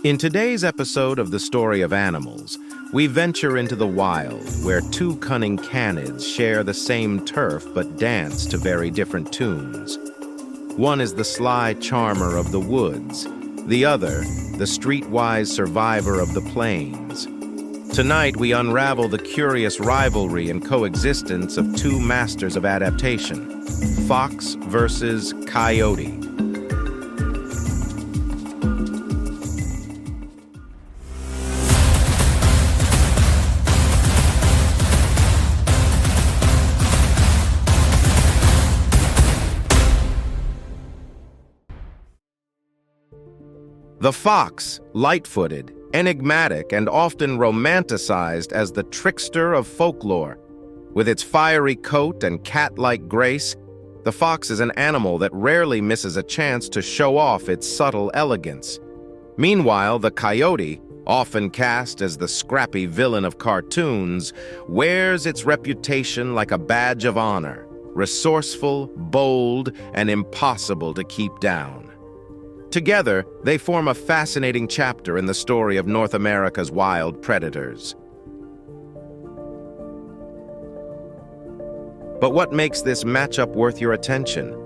In today's episode of The Story of Animals, we venture into the wild, where two cunning canids share the same turf but dance to very different tunes. One is the sly charmer of the woods, the other, the streetwise survivor of the plains. Tonight, we unravel the curious rivalry and coexistence of two masters of adaptation, fox versus coyote. The fox, light-footed, enigmatic, and often romanticized as the trickster of folklore. With its fiery coat and cat-like grace, the fox is an animal that rarely misses a chance to show off its subtle elegance. Meanwhile, the coyote, often cast as the scrappy villain of cartoons, wears its reputation like a badge of honor, resourceful, bold, and impossible to keep down. Together, they form a fascinating chapter in the story of North America's wild predators. But what makes this matchup worth your attention?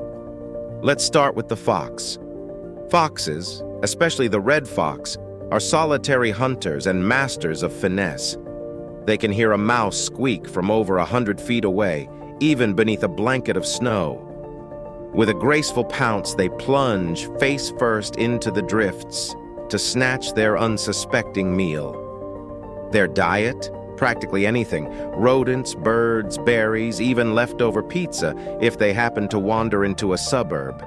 Let's start with the fox. Foxes, especially the red fox, are solitary hunters and masters of finesse. They can hear a mouse squeak from over 100 feet away, even beneath a blanket of snow. With a graceful pounce, they plunge face first into the drifts to snatch their unsuspecting meal. Their diet? Practically anything. Rodents, birds, berries, even leftover pizza if they happen to wander into a suburb.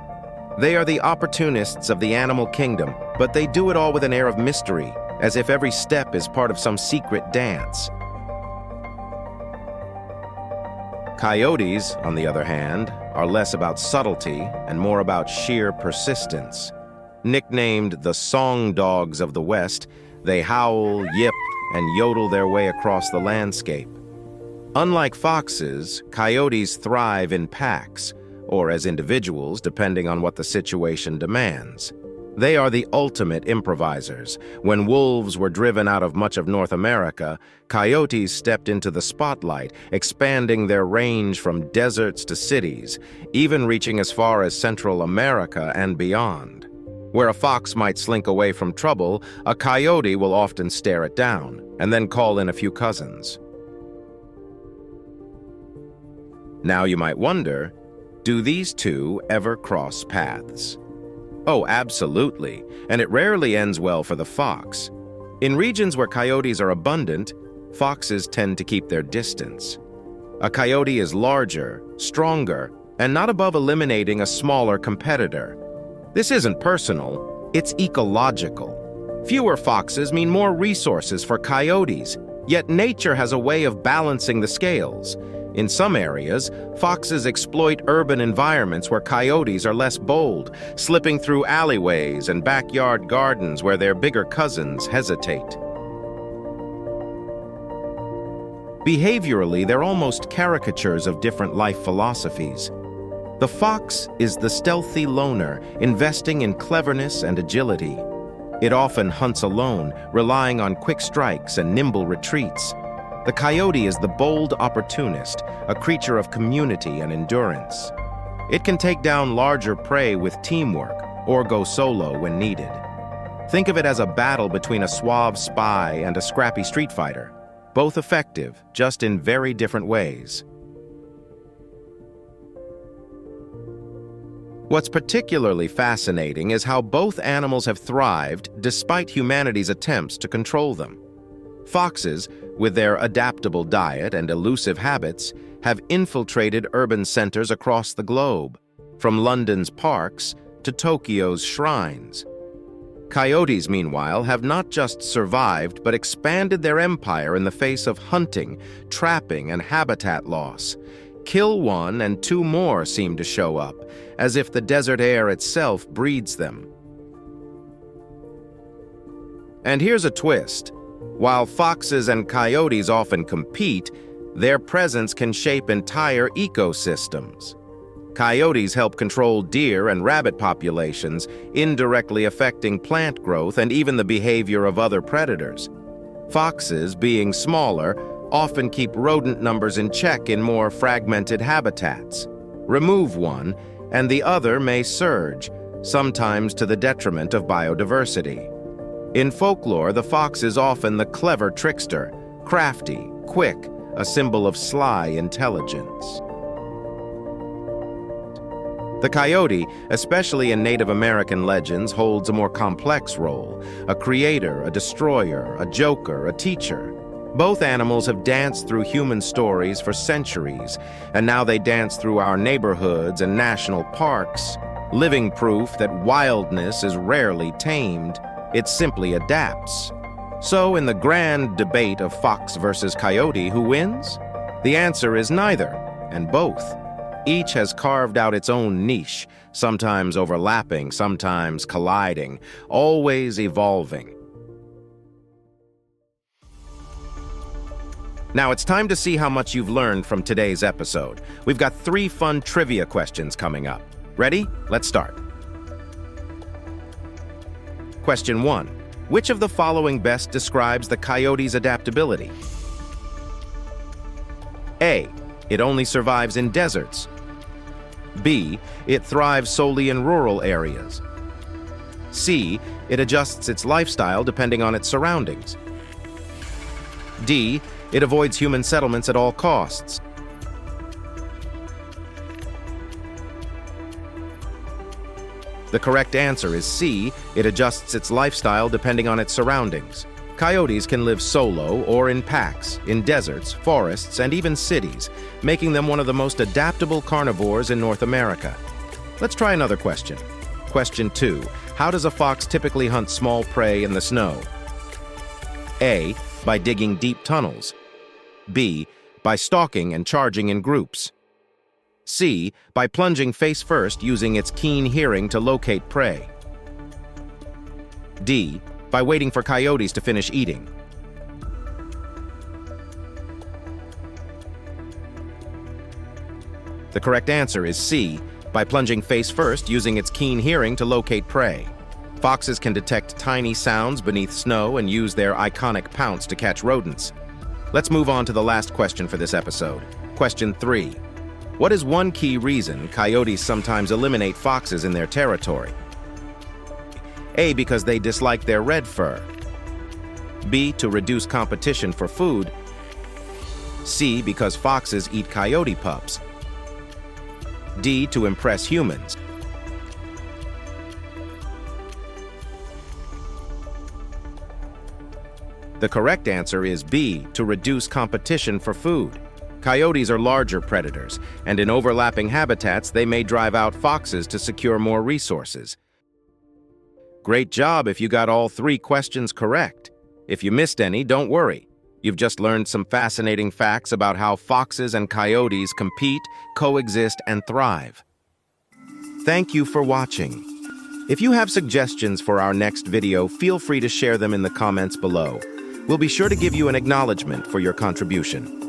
They are the opportunists of the animal kingdom, but they do it all with an air of mystery, as if every step is part of some secret dance. Coyotes, on the other hand, are less about subtlety and more about sheer persistence. Nicknamed the song dogs of the West, they howl, yip, and yodel their way across the landscape. Unlike foxes, coyotes thrive in packs, or as individuals, depending on what the situation demands. They are the ultimate improvisers. When wolves were driven out of much of North America, coyotes stepped into the spotlight, expanding their range from deserts to cities, even reaching as far as Central America and beyond. Where a fox might slink away from trouble, a coyote will often stare it down, and then call in a few cousins. Now you might wonder, do these two ever cross paths? Oh, absolutely, and it rarely ends well for the fox. In regions where coyotes are abundant, foxes tend to keep their distance. A coyote is larger, stronger, and not above eliminating a smaller competitor. This isn't personal, it's ecological. Fewer foxes mean more resources for coyotes, yet nature has a way of balancing the scales. In some areas, foxes exploit urban environments where coyotes are less bold, slipping through alleyways and backyard gardens where their bigger cousins hesitate. Behaviorally, they're almost caricatures of different life philosophies. The fox is the stealthy loner, investing in cleverness and agility. It often hunts alone, relying on quick strikes and nimble retreats. The coyote is the bold opportunist, a creature of community and endurance. It can take down larger prey with teamwork or go solo when needed. Think of it as a battle between a suave spy and a scrappy street fighter, both effective, just in very different ways. What's particularly fascinating is how both animals have thrived despite humanity's attempts to control them. Foxes, with their adaptable diet and elusive habits, have infiltrated urban centers across the globe, from London's parks to Tokyo's shrines. Coyotes, meanwhile, have not just survived but expanded their empire in the face of hunting, trapping, and habitat loss. Kill one and two more seem to show up, as if the desert air itself breeds them. And here's a twist. While foxes and coyotes often compete, their presence can shape entire ecosystems. Coyotes help control deer and rabbit populations, indirectly affecting plant growth and even the behavior of other predators. Foxes, being smaller, often keep rodent numbers in check in more fragmented habitats. Remove one, and the other may surge, sometimes to the detriment of biodiversity. In folklore, the fox is often the clever trickster, crafty, quick, a symbol of sly intelligence. The coyote, especially in Native American legends, holds a more complex role: a creator, a destroyer, a joker, a teacher. Both animals have danced through human stories for centuries, and now they dance through our neighborhoods and national parks, living proof that wildness is rarely tamed. It simply adapts. So, in the grand debate of fox versus coyote, who wins? The answer is neither, and both. Each has carved out its own niche, sometimes overlapping, sometimes colliding, always evolving. Now it's time to see how much you've learned from today's episode. We've got 3 fun trivia questions coming up. Ready? Let's start. Question 1. Which of the following best describes the coyote's adaptability? A. It only survives in deserts. B. It thrives solely in rural areas. C. It adjusts its lifestyle depending on its surroundings. D. It avoids human settlements at all costs. The correct answer is C. It adjusts its lifestyle depending on its surroundings. Coyotes can live solo or in packs, in deserts, forests, and even cities, making them one of the most adaptable carnivores in North America. Let's try another question. Question 2. How does a fox typically hunt small prey in the snow? A. By digging deep tunnels. B. By stalking and charging in groups. C. By plunging face first using its keen hearing to locate prey. D. By waiting for coyotes to finish eating. The correct answer is C. By plunging face first using its keen hearing to locate prey. Foxes can detect tiny sounds beneath snow and use their iconic pounce to catch rodents. Let's move on to the last question for this episode. Question 3. What is one key reason coyotes sometimes eliminate foxes in their territory? A. Because they dislike their red fur. B. To reduce competition for food. C. Because foxes eat coyote pups. D. To impress humans. The correct answer is B. To reduce competition for food. Coyotes are larger predators, and in overlapping habitats, they may drive out foxes to secure more resources. Great job if you got all 3 questions correct. If you missed any, don't worry. You've just learned some fascinating facts about how foxes and coyotes compete, coexist, and thrive. Thank you for watching. If you have suggestions for our next video, feel free to share them in the comments below. We'll be sure to give you an acknowledgement for your contribution.